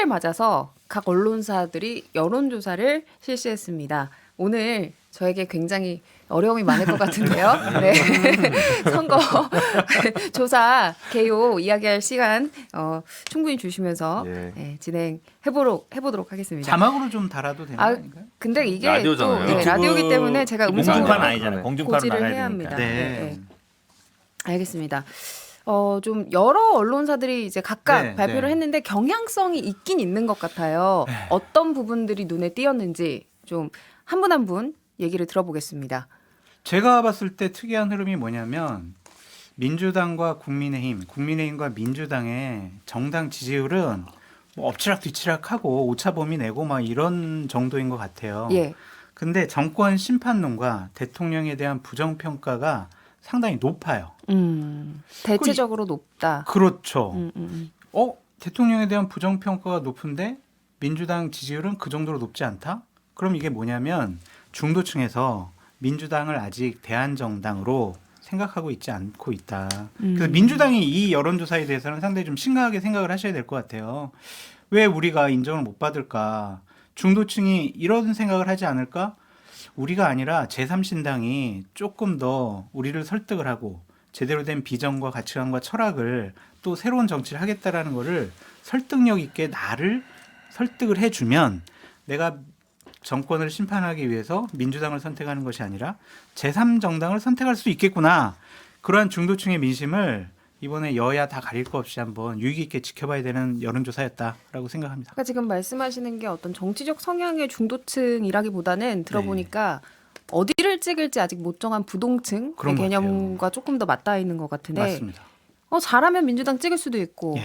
새해를 맞아서 각 언론사들이 여론조사를 실시했습니다. 오늘 저에게 굉장히 어려움이 많을 것 같은데요. 네. 선거 조사 개요 이야기할 시간 충분히 주시면서 네, 진행해보도록 하겠습니다. 자막으로 좀 달아도 되는 거 아닌가요? 근데 이게 라디오잖아요. 또 라디오이기 때문에 제가 음성으로 공중파는 아니잖아요. 공중파로 고지를 나가야 해야 되니까. 합니다. 네. 알겠습니다. 좀 여러 언론사들이 이제 각각 발표를 했는데 경향성이 있긴 있는 것 같아요. 어떤 부분들이 눈에 띄었는지 좀 한 분 한 분 얘기를 들어보겠습니다. 제가 봤을 때 특이한 흐름이 뭐냐면 민주당과 국민의힘과 민주당의 정당 지지율은 뭐 엎치락 뒤치락하고 오차범위 내고 막 이런 정도인 것 같아요. 예. 근데 정권 심판론과 대통령에 대한 부정평가가 상당히 높아요. 대체적으로 높다. 그렇죠. 대통령에 대한 부정평가가 높은데 민주당 지지율은 그 정도로 높지 않다? 그럼 이게 뭐냐면 중도층에서 민주당을 아직 대안정당으로 생각하고 있지 않고 있다. 그래서 민주당이 이 여론조사에 대해서는 상당히 좀 심각하게 생각을 하셔야 될 것 같아요. 왜 우리가 인정을 못 받을까? 중도층이 이런 생각을 하지 않을까? 우리가 아니라 제3신당이 조금 더 우리를 설득을 하고 제대로 된 비전과 가치관과 철학을 또 새로운 정치를 하겠다라는 거를 설득력 있게 나를 설득을 해주면 내가 정권을 심판하기 위해서 민주당을 선택하는 것이 아니라 제3정당을 선택할 수 있겠구나. 그러한 중도층의 민심을 이번에 여야 다 가릴 것 없이 한번 유의 깊게 지켜봐야 되는 여론조사였다라고 생각합니다. 그러니까 지금 말씀하시는 게 어떤 정치적 성향의 중도층이라기보다는 들어보니까 어디를 찍을지 아직 못 정한 부동층의 개념과 조금 더 맞닿아 있는 것 같은데 맞습니다. 잘하면 민주당 찍을 수도 있고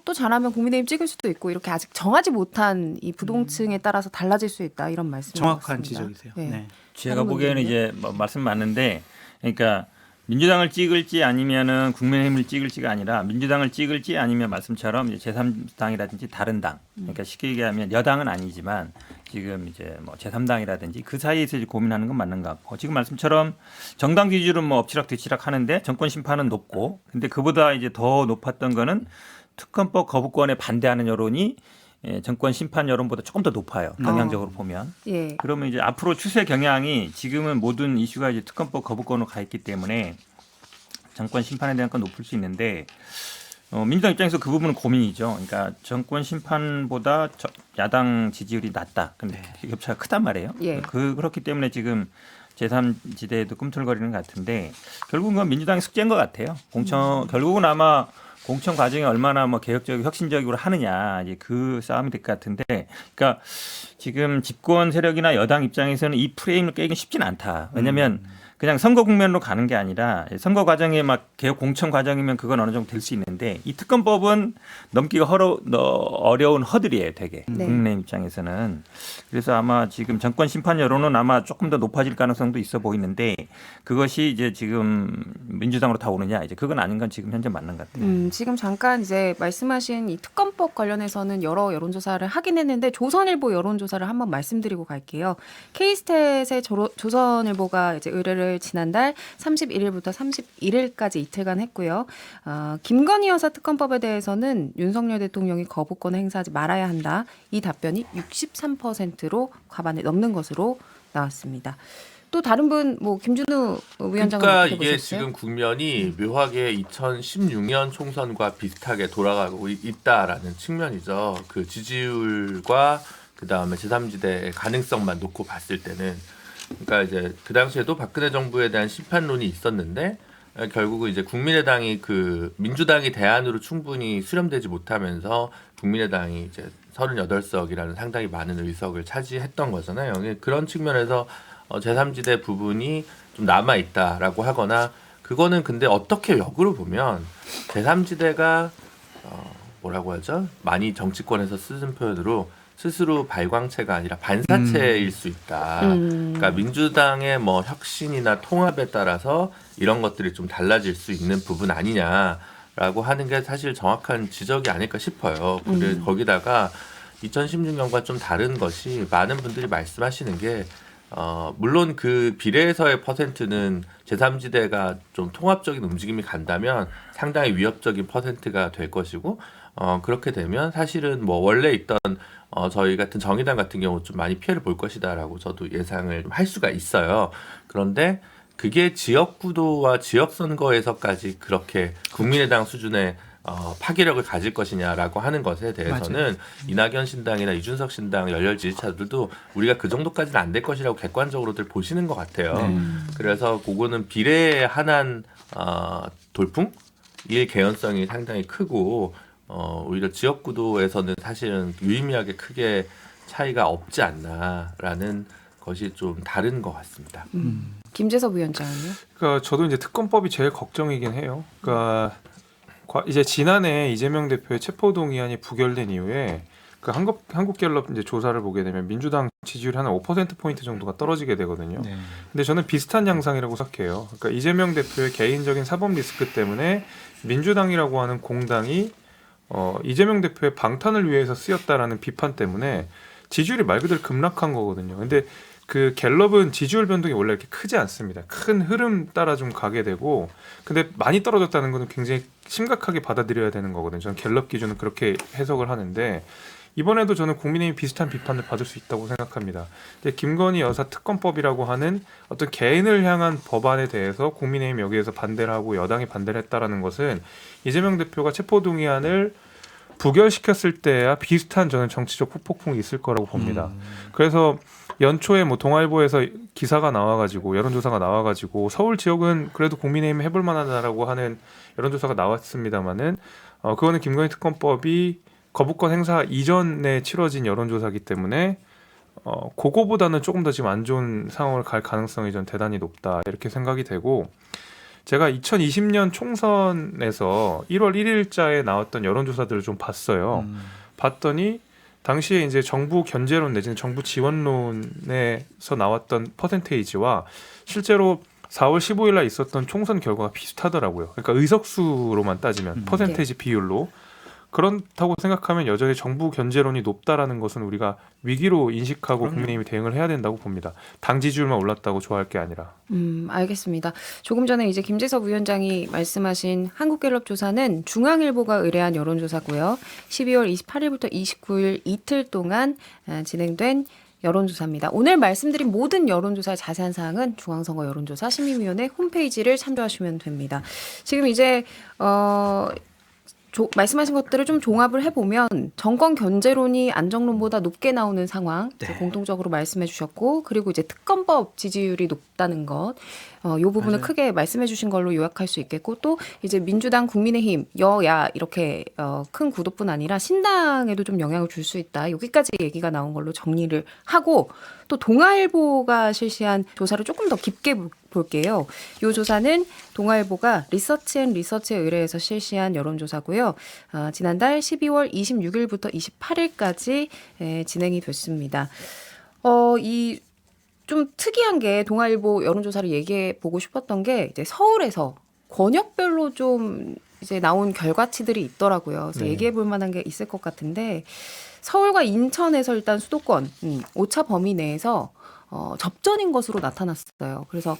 또 잘하면 국민의힘 찍을 수도 있고 이렇게 아직 정하지 못한 이 부동층에 따라서 달라질 수 있다 이런 말씀이신 정확한 것 같습니다. 지적이세요. 네. 제가 보기에는 이제 말씀 맞는데, 그러니까 민주당을 찍을지 아니면은 국민의힘을 찍을지가 아니라 민주당을 찍을지 아니면 말씀처럼 이제 제3당이라든지 다른 당, 그러니까 쉽게 얘기하면 여당은 아니지만 지금 이제 뭐 제3당이라든지 그 사이에서 이제 고민하는 건 맞는 것 같고, 지금 말씀처럼 정당 지지율은 뭐 엎치락 뒤치락 하는데 정권 심판은 높고, 근데 그보다 이제 더 높았던 거는 특검법 거부권에 반대하는 여론이 정권 심판 여론보다 조금 더 높아요. 경향적으로 보면. 그러면 이제 앞으로 추세 경향이 지금은 모든 이슈가 이제 특검법 거부권으로 가 있기 때문에 정권 심판에 대한 건 높을 수 있는데 민주당 입장에서 그 부분은 고민이죠. 그러니까 정권 심판보다 야당 지지율이 낮다. 근데 격차가 크단 말이에요. 그렇기 때문에 지금 제3지대에도 꿈틀거리는 것 같은데 결국은 그건 민주당의 숙제인 것 같아요. 결국은 아마 공천 과정이 얼마나 뭐 개혁적이고 혁신적으로 하느냐 이제 그 싸움이 될 것 같은데, 그러니까 지금 집권 세력이나 여당 입장에서는 이 프레임을 깨기는 쉽지는 않다. 왜냐하면 그냥 선거 국면으로 가는 게 아니라 선거 과정에 막 개혁 공천 과정이면 그건 어느 정도 될 수 있는데 이 특검법은 넘기가 어려운 허들이에요, 되게 국민의힘 입장에서는. 그래서 아마 지금 정권 심판 여론은 아마 조금 더 높아질 가능성도 있어 보이는데 그것이 이제 지금 민주당으로 다 오느냐 이제 그건 아닌 건 지금 현재 맞는 것 같아요. 지금 잠깐 이제 말씀하신 이 특검법 관련해서는 여러 여론조사를 하긴 했는데 조선일보 여론조사를 한번 말씀드리고 갈게요. K스탯의 조선일보가 이제 의뢰를 지난달 31일부터 31일까지 이틀간 했고요. 김건희 여사 특검법에 대해서는 윤석열 대통령이 거부권을 행사하지 말아야 한다. 이 답변이 63%로 과반을 넘는 것으로 나왔습니다. 또 다른 분, 뭐 김준우 위원장은 그러니까 어떻게 이게 보셨어요? 지금 국면이 묘하게 2016년 총선과 비슷하게 돌아가고 있다라는 측면이죠. 그 지지율과 그 다음에 제3지대의 가능성만 놓고 봤을 때는, 그러니까 이제 그 당시에도 박근혜 정부에 대한 심판론이 있었는데 결국은 이제 국민의당이 그 민주당이 대안으로 충분히 수렴되지 못하면서 국민의당이 이제 38석이라는 상당히 많은 의석을 차지했던 거잖아요. 그런 측면에서 제3지대 부분이 좀 남아 있다라고 하거나, 그거는 근데 어떻게 역으로 보면 제3지대가 뭐라고 하죠? 많이 정치권에서 쓰는 표현으로 스스로 발광체가 아니라 반사체일 수 있다. 그러니까 민주당의 뭐 혁신이나 통합에 따라서 이런 것들이 좀 달라질 수 있는 부분 아니냐라고 하는 게 사실 정확한 지적이 아닐까 싶어요. 그래서 거기다가 2016년과 좀 다른 것이 많은 분들이 말씀하시는 게 물론 그 비례에서의 퍼센트는 제3지대가 좀 통합적인 움직임이 간다면 상당히 위협적인 퍼센트가 될 것이고, 그렇게 되면 사실은 뭐 원래 있던 저희 같은 정의당 같은 경우 좀 많이 피해를 볼 것이다라고 저도 예상을 할 수가 있어요. 그런데 그게 지역구도와 지역선거에서까지 그렇게 국민의당 수준의 파괴력을 가질 것이냐라고 하는 것에 대해서는 이낙연 신당이나 이준석 신당 열렬 지지자들도 우리가 그 정도까지는 안 될 것이라고 객관적으로들 보시는 것 같아요. 그래서 그거는 비례한한 돌풍일 개연성이 상당히 크고 오히려 지역구도에서는 사실은 유의미하게 크게 차이가 없지 않나라는 것이 좀 다른 것 같습니다. 김재섭 위원장은요? 그러니까 저도 이제 특검법이 제일 걱정이긴 해요. 그러니까 이제 지난해 이재명 대표의 체포동의안이 부결된 이후에 그 한국갤럽 이제 조사를 보게 되면 민주당 지지율이 한 5% 포인트 정도가 떨어지게 되거든요. 네. 근데 저는 비슷한 양상이라고 생각해요. 그러니까 이재명 대표의 개인적인 사법 리스크 때문에 민주당이라고 하는 공당이 이재명 대표의 방탄을 위해서 쓰였다라는 비판 때문에 지지율이 말 그대로 급락한 거거든요. 근데 그 갤럽은 지지율 변동이 원래 이렇게 크지 않습니다. 큰 흐름 따라 좀 가게 되고, 근데 많이 떨어졌다는 것은 굉장히 심각하게 받아들여야 되는 거거든요. 저는 갤럽 기준은 그렇게 해석을 하는데, 이번에도 저는 국민의힘이 비슷한 비판을 받을 수 있다고 생각합니다. 근데 김건희 여사 특검법이라고 하는 어떤 개인을 향한 법안에 대해서 국민의힘이 여기에서 반대를 하고 여당이 반대를 했다라는 것은 이재명 대표가 체포동의안을 부결시켰을 때야 비슷한 저는 정치적 후폭풍이 있을 거라고 봅니다. 그래서 연초에 뭐 동아일보에서 기사가 나와가지고 여론조사가 나와가지고 서울 지역은 그래도 국민의힘 해볼 만하다라고 하는 여론조사가 나왔습니다만은 그거는 김건희 특검법이 거부권 행사 이전에 치러진 여론조사이기 때문에 그거보다는 조금 더 지금 안 좋은 상황을 갈 가능성이 전 대단히 높다 이렇게 생각이 되고, 제가 2020년 총선에서 1월 1일자에 나왔던 여론조사들을 좀 봤어요. 봤더니 당시에 이제 정부 견제론 내지는 정부 지원론에서 나왔던 퍼센테이지와 실제로 4월 15일 날 있었던 총선 결과가 비슷하더라고요. 그러니까 의석수로만 따지면 퍼센테이지 비율로. 그렇다고 생각하면 여전히 정부 견제론이 높다라는 것은 우리가 위기로 인식하고 국민의힘이 대응을 해야 된다고 봅니다. 당 지지율만 올랐다고 좋아할 게 아니라. 알겠습니다. 조금 전에 이제 김재섭 위원장이 말씀하신 한국갤럽 조사는 중앙일보가 의뢰한 여론조사고요. 12월 28일부터 29일 이틀 동안 진행된 여론조사입니다. 오늘 말씀드린 모든 여론조사의 자세한 사항은 중앙선거 여론조사 심의위원회 홈페이지를 참조하시면 됩니다. 지금 이제 말씀하신 것들을 좀 종합을 해보면 정권 견제론이 안정론보다 높게 나오는 상황 공통적으로 말씀해 주셨고, 그리고 이제 특검법 지지율이 높다는 것, 이 부분을 크게 말씀해 주신 걸로 요약할 수 있겠고, 또 이제 민주당, 국민의힘, 여야 이렇게 큰 구도뿐 아니라 신당에도 좀 영향을 줄 수 있다. 여기까지 얘기가 나온 걸로 정리를 하고, 또 동아일보가 실시한 조사를 조금 더 깊게 볼게요. 이 조사는 동아일보가 리서치앤리서치에 의뢰해서 실시한 여론조사고요. 지난달 12월 26일부터 28일까지 진행이 됐습니다. 이 좀 특이한 게 동아일보 여론조사를 얘기해 보고 싶었던 게 이제 서울에서 권역별로 좀 이제 나온 결과치들이 있더라고요. 그래서 얘기해 볼 만한 게 있을 것 같은데, 서울과 인천에서 일단 수도권 오차 범위 내에서 접전인 것으로 나타났어요. 그래서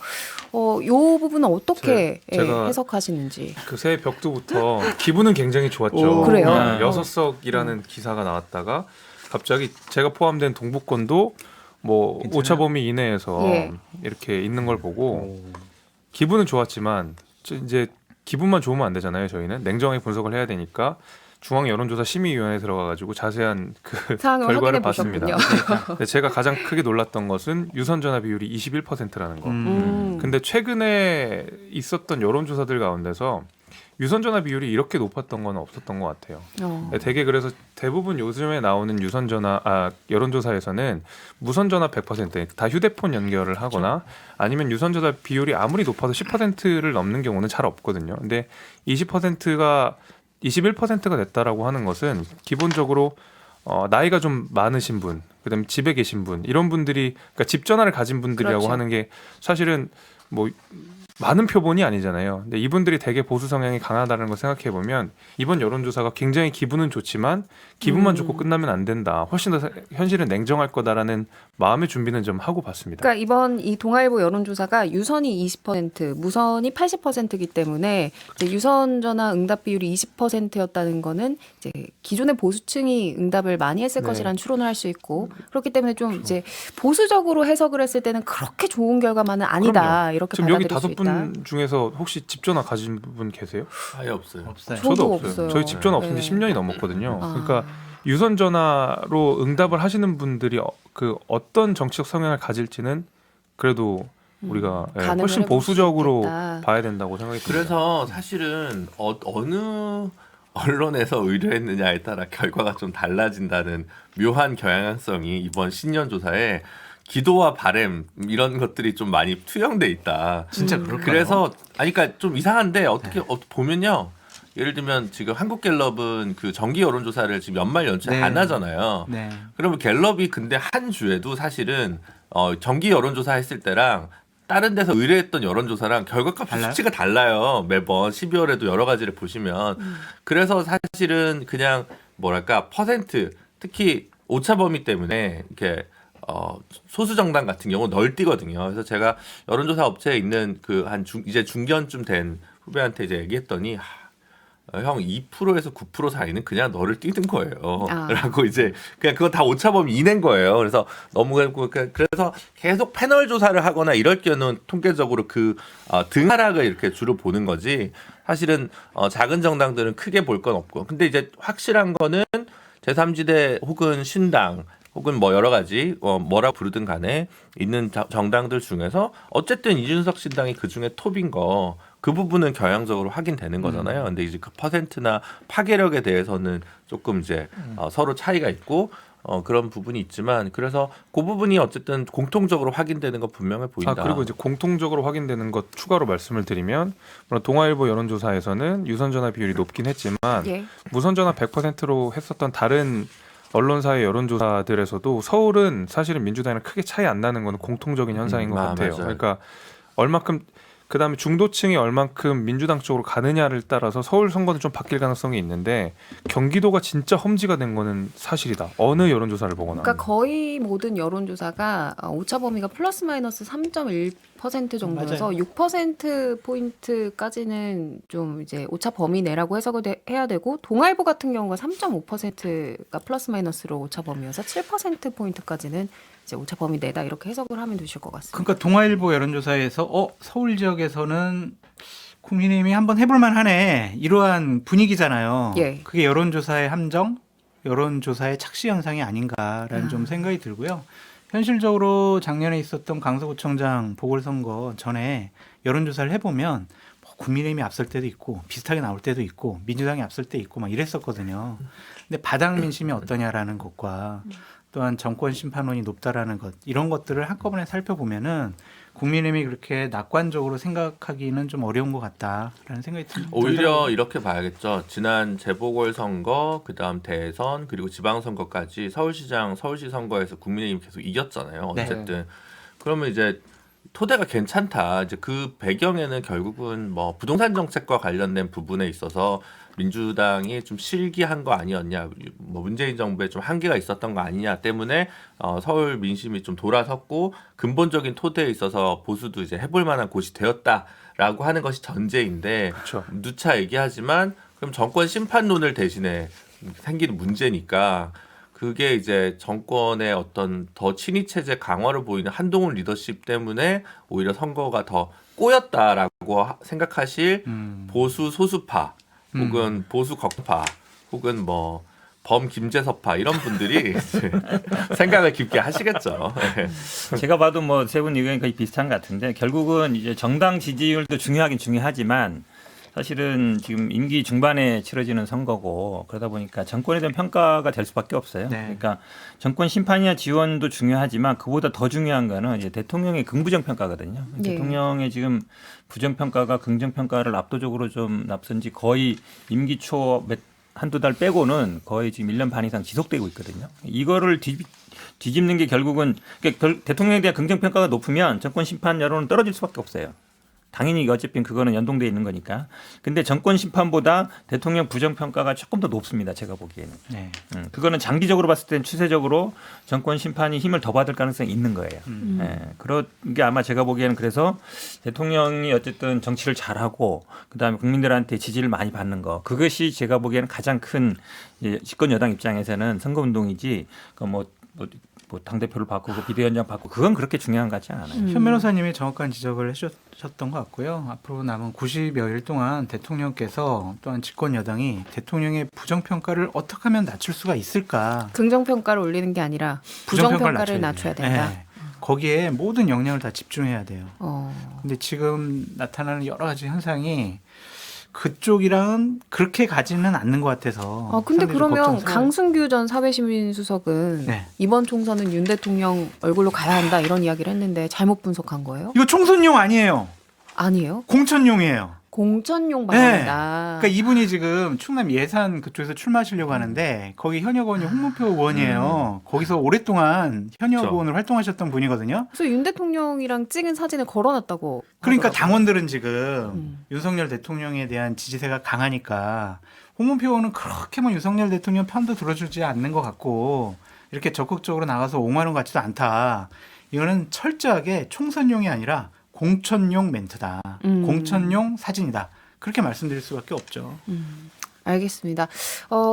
이 부분은 어떻게 제가 해석하시는지. 그 새해 벽두부터 기분은 굉장히 좋았죠. 그래요? 6석이라는 기사가 나왔다가 갑자기 제가 포함된 동부권도 뭐 괜찮아요? 오차 범위 이내에서 예. 이렇게 있는 걸 보고 기분은 좋았지만 이제 기분만 좋으면 안 되잖아요. 저희는 냉정하게 분석을 해야 되니까 중앙 여론조사 심의위원회에 들어가가지고 자세한 그 사항을 결과를 확인해 봤습니다. 보셨군요. 근데 제가 가장 크게 놀랐던 것은 유선 전화 비율이 21%라는 거. 음. 근데 최근에 있었던 여론조사들 가운데서 유선 전화 비율이 이렇게 높았던 건 없었던 것 같아요. 되게 그래서 대부분 요즘에 나오는 유선 전화 여론조사에서는 무선 전화 100% 다 휴대폰 연결을 하거나 아니면 유선 전화 비율이 아무리 높아도 10%를 넘는 경우는 잘 없거든요. 근데 20%가 21%가 됐다라고 하는 것은 기본적으로 나이가 좀 많으신 분, 그다음에 집에 계신 분, 이런 분들이, 그러니까 집 전화를 가진 분들이라고 그렇죠. 하는 게 사실은 뭐 많은 표본이 아니잖아요. 근데 이분들이 되게 보수 성향이 강하다는 걸 생각해 보면 이번 여론조사가 굉장히 기분은 좋지만 기분만 좋고 끝나면 안 된다. 훨씬 더 현실은 냉정할 거다라는 마음의 준비는 좀 하고 봤습니다. 그러니까 이번 이 동아일보 여론조사가 유선이 20%, 무선이 80%이기 때문에 이제 유선 전화 응답 비율이 20%였다는 거는 이제 기존의 보수층이 응답을 많이 했을 네. 것이라는 추론을 할 수 있고 그렇기 때문에 좀 이제 보수적으로 해석을 했을 때는 그렇게 좋은 결과만은 아니다 그럼요. 이렇게 지금 여기 받아들일 수 5분 있다. 중에서 혹시 집 전화 가진 분 계세요? 아예 없어요. 없어요. 저도 없어요. 저희 집 전화 없은 지 네. 10년이 넘었거든요. 아. 그러니까 유선 전화로 응답을 하시는 분들이 그 어떤 정치적 성향을 가질지는 그래도 우리가 가늠을 훨씬 해볼 수 보수적으로 있겠다. 봐야 된다고 생각이 듭니다. 그래서 사실은 어느 언론에서 의뢰했느냐에 따라 결과가 좀 달라진다는 묘한 경향성이 이번 신년 조사에 기도와 바램 이런 것들이 좀 많이 투영돼 있다. 진짜 그럴까요? 그래서 아니 그러니까 좀 이상한데 어떻게 보면요. 예를 들면 지금 한국갤럽은 그 정기 여론조사를 지금 연말 연초에 네. 안 하잖아요. 네. 그러면 갤럽이 근데 한 주에도 사실은 정기 여론조사 했을 때랑 다른 데서 의뢰했던 여론조사랑 결과값이 달라요? 수치가 달라요. 매번 12월에도 여러 가지를 보시면. 그래서 사실은 그냥 뭐랄까 퍼센트 특히 오차 범위 때문에 이렇게 소수 정당 같은 경우 널뛰거든요. 그래서 제가 여론조사 업체에 있는 그 이제 중견쯤 된 후배한테 이제 얘기했더니 형 2%에서 9% 사이는 그냥 너를 뛰는 거예요. 아. 라고 이제 그냥 그거 다 오차범위 이낸 거예요. 그래서 너무 그래서 계속 패널 조사를 하거나 이럴 경우는 통계적으로 그 등하락을 이렇게 주로 보는 거지. 사실은 작은 정당들은 크게 볼 건 없고. 근데 이제 확실한 거는 제3지대 혹은 신당 혹은 뭐 여러 가지 뭐라 부르든 간에 있는 정당들 중에서 어쨌든 이준석 신당이 그 중에 톱인 거 그 부분은 경향적으로 확인되는 거잖아요. 근데 이제 그 퍼센트나 파괴력에 대해서는 조금 이제 서로 차이가 있고 그런 부분이 있지만 그래서 그 부분이 어쨌든 공통적으로 확인되는 거 분명해 보인다. 그리고 이제 공통적으로 확인되는 것 추가로 말씀을 드리면 물론 동아일보 여론조사에서는 유선전화 비율이 높긴 했지만 예. 무선전화 100%로 했었던 다른 언론사의 여론조사들에서도 서울은 사실은 민주당이랑 크게 차이 안 나는 건 공통적인 현상인 것 같아요. 맞아요. 그러니까 얼마큼 그다음에 중도층이 얼만큼 민주당 쪽으로 가느냐를 따라서 서울 선거는 좀 바뀔 가능성이 있는데 경기도가 진짜 험지가 된 거는 사실이다. 어느 여론조사를 보거나. 그러니까 거의 모든 여론조사가 오차 범위가 플러스 마이너스 3.1% 정도여서 맞아요. 6% 포인트까지는 좀 이제 오차 범위 내라고 해석을 해야 되고 동아일보 같은 경우가 3.5%가 플러스 마이너스로 오차 범위여서 7% 포인트까지는 이제 오차 범위 내다 이렇게 해석을 하면 되실 것 같습니다. 그러니까 동아일보 여론조사에서 서울 지역에서는 국민의힘이 한번 해볼만 하네 이러한 분위기잖아요. 예. 그게 여론조사의 함정, 여론조사의 착시 현상이 아닌가라는 좀 생각이 들고요. 현실적으로 작년에 있었던 강서구청장 보궐선거 전에 여론조사를 해보면 뭐 국민의힘이 앞설 때도 있고 비슷하게 나올 때도 있고 민주당이 앞설 때 있고 막 이랬었거든요. 근데 바닥 민심이 어떠냐라는 것과 또한 정권 심판론이 높다라는 것 이런 것들을 한꺼번에 살펴보면은 국민의힘이 그렇게 낙관적으로 생각하기는 좀 어려운 것 같다라는 생각이 듭니다. 오히려 이렇게 봐야겠죠. 지난 재보궐선거, 그다음 대선, 그리고 지방선거까지 서울시장, 서울시 선거에서 국민의힘이 계속 이겼잖아요. 네. 어쨌든 그러면 이제 토대가 괜찮다. 이제 그 배경에는 결국은 뭐 부동산 정책과 관련된 부분에 있어서 민주당이 좀 실기한 거 아니었냐, 뭐 문재인 정부에 좀 한계가 있었던 거 아니냐 때문에 서울 민심이 좀 돌아섰고 근본적인 토대에 있어서 보수도 이제 해볼 만한 곳이 되었다라고 하는 것이 전제인데 그렇죠. 누차 얘기하지만 그럼 정권 심판론을 대신에 생기는 문제니까 그게 이제 정권의 어떤 더 친위 체제 강화를 보이는 한동훈 리더십 때문에 오히려 선거가 더 꼬였다라고 생각하실 보수 소수파 혹은 보수 극파 혹은 뭐 범 김재섭파 이런 분들이 이제 생각을 깊게 하시겠죠. 네. 제가 봐도 뭐 세 분 의견이 거의 비슷한 것 같은데 결국은 이제 정당 지지율도 중요하긴 중요하지만 사실은 지금 임기 중반에 치러지는 선거고 그러다 보니까 정권에 대한 평가가 될 수밖에 없어요. 네. 그러니까 정권 심판이나 지원도 중요하지만 그보다 더 중요한 거는 이제 대통령의 긍부정 평가거든요. 네. 대통령의 지금 부정 평가가 긍정 평가를 압도적으로 좀 앞선지 거의 임기 초 한두 달 빼고는 거의 지금 1년 반 이상 지속되고 있거든요. 이거를 뒤집는 게 결국은 그러니까 대통령에 대한 긍정평가가 높으면 정권 심판 여론은 떨어질 수밖에 없어요. 당연히 어차피 그거는 연동돼 있는 거니까. 근데 정권 심판보다 대통령 부정평가가 조금 더 높습니다. 제가 보기에는. 네. 그거는 장기적으로 봤을 때는 추세적으로 정권 심판이 힘을 더 받을 가능성이 있는 거예요. 그런 게 아마 제가 보기에는 그래서 대통령이 어쨌든 정치를 잘하고 그다음에 국민들한테 지지를 많이 받는 거 그것이 제가 보기에는 가장 큰 집권 여당 입장에서는 선거운동이지 뭐 당대표를 바꾸고 비대위원장 바꾸고 그건 그렇게 중요한 것 같지 않아요. 현 변호사님이 정확한 지적을 해주셨던 것 같고요. 앞으로 남은 90여일 동안 대통령께서 또한 집권 여당이 대통령의 부정평가를 어떻게 하면 낮출 수가 있을까. 긍정평가를 올리는 게 아니라 부정평가를 낮춰야 된다. 네. 거기에 모든 역량을 다 집중해야 돼요. 어. 근데 지금 나타나는 여러 가지 현상이 그쪽이랑은 그렇게 가지는 않는 것 같아서. 근데 상대적으로 그러면 걱정스러워요. 강승규 전 사회시민수석은 네. 이번 총선은 윤 대통령 얼굴로 가야 한다 이런 이야기를 했는데 잘못 분석한 거예요? 이거 총선용 아니에요. 아니에요. 공천용이에요. 공천용 발언이다. 그러니까 이분이 지금 충남 예산 그쪽에서 출마하시려고 하는데 거기 현역 의원이 홍문표 의원이에요. 거기서 오랫동안 현역 그렇죠. 의원으로 활동하셨던 분이거든요. 그래서 윤 대통령이랑 찍은 사진을 걸어놨다고. 그러니까 하더라고요. 당원들은 지금 윤석열 대통령에 대한 지지세가 강하니까 홍문표 의원은 그렇게 뭐 윤석열 대통령 편도 들어주지 않는 것 같고 이렇게 적극적으로 나가서 옹호하는 것 같지도 않다. 이거는 철저하게 총선용이 아니라 공천용 멘트다. 공천용 사진이다. 그렇게 말씀드릴 수밖에 없죠. 알겠습니다.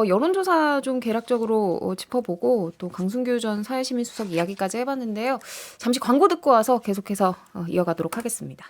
여론조사 좀 개략적으로 짚어보고 또 강승규 전 사회시민수석 이야기까지 해봤는데요. 잠시 광고 듣고 와서 계속해서 이어가도록 하겠습니다.